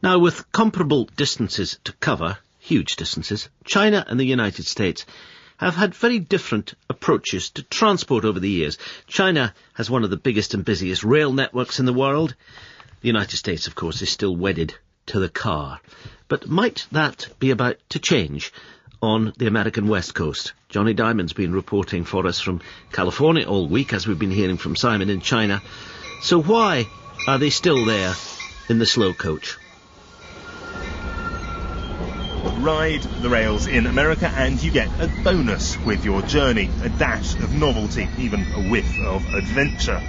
Now, with comparable distances to cover, huge distances, China and the United States have had very different approaches to transport over the years. China has one of the biggest and busiest rail networks in the world. The United States, of course, is still wedded to the car. But might that be about to change on the American West Coast? Johnny Diamond's been reporting for us from California all week, as we've been hearing from Simon in China. So why are they still there in the slow coach? Ride the rails in America and you get a bonus with your journey, a dash of novelty, even a whiff of adventure.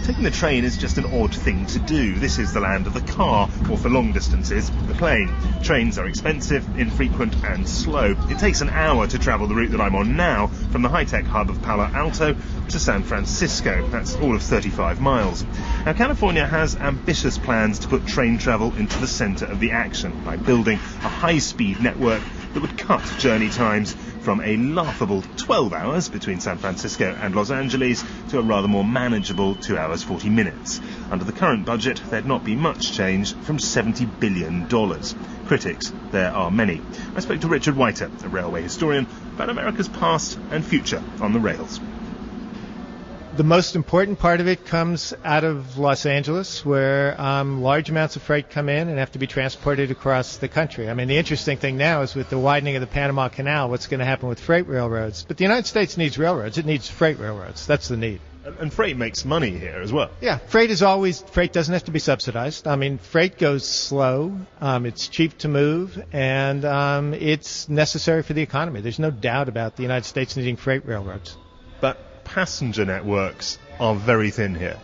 Taking the train is just an odd thing to do. This is the land of the car, or for long distances, the plane. Trains are expensive, infrequent and slow. It takes an hour to travel the route that I'm on now, from the high-tech hub of Palo Alto to San Francisco. That's all of 35 miles. Now, California has ambitious plans to put train travel into the centre of the action by building a high-speed network that would cut journey times from a laughable 12 hours between San Francisco and Los Angeles to a rather more manageable 2 hours 40 minutes. Under the current budget, there'd not be much change from $70 billion. Critics, there are many. I spoke to Richard Whiter, a railway historian, about America's past and future on the rails. The most important part of it comes out of Los Angeles, where large amounts of freight come in and have to be transported across the country. I mean, the interesting thing now is with the widening of the Panama Canal, what's going to happen with freight railroads. But the United States needs railroads. It needs freight railroads. That's the need. And freight makes money here as well. Yeah, freight doesn't have to be subsidized. I mean, freight goes slow, it's cheap to move, and it's necessary for the economy. There's no doubt about the United States needing freight railroads. But passenger networks are very thin here.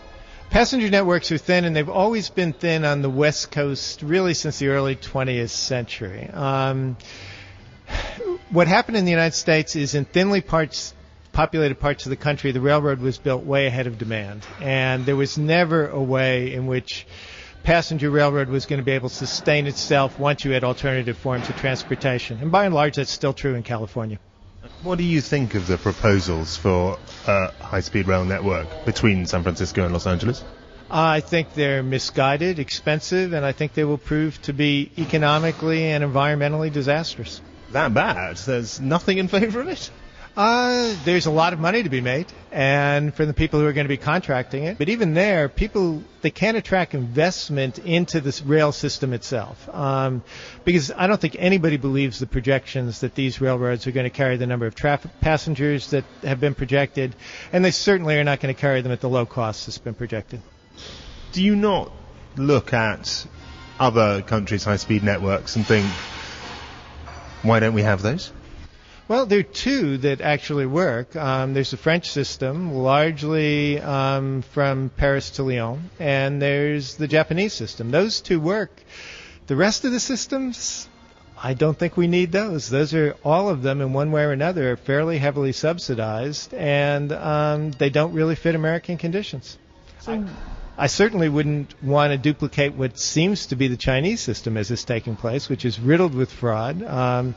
Passenger networks are thin, and they've always been thin on the West Coast, really since the early 20th century. What happened in the United States is in thinly populated parts of the country, the railroad was built way ahead of demand, and there was never a way in which passenger railroad was going to be able to sustain itself once you had alternative forms of transportation. And by and large, that's still true in California. What do you think of the proposals for a high-speed rail network between San Francisco and Los Angeles? I think they're misguided, expensive, and I think they will prove to be economically and environmentally disastrous. That bad? There's nothing in favor of it? There's a lot of money to be made, and for the people who are going to be contracting it. But even there, they can't attract investment into this rail system itself, because I don't think anybody believes the projections that these railroads are going to carry the number of passengers that have been projected, and they certainly are not going to carry them at the low cost that's been projected. Do you not look at other countries' high-speed networks and think, why don't we have those? Well, there are two that actually work. There's the French system, largely from Paris to Lyon, and there's the Japanese system. Those two work. The rest of the systems, I don't think we need those. Those are, all of them in one way or another, are fairly heavily subsidized, and they don't really fit American conditions. So I certainly wouldn't want to duplicate what seems to be the Chinese system as it's taking place, which is riddled with fraud,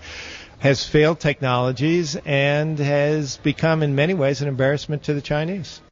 has failed technologies, and has become in many ways an embarrassment to the Chinese.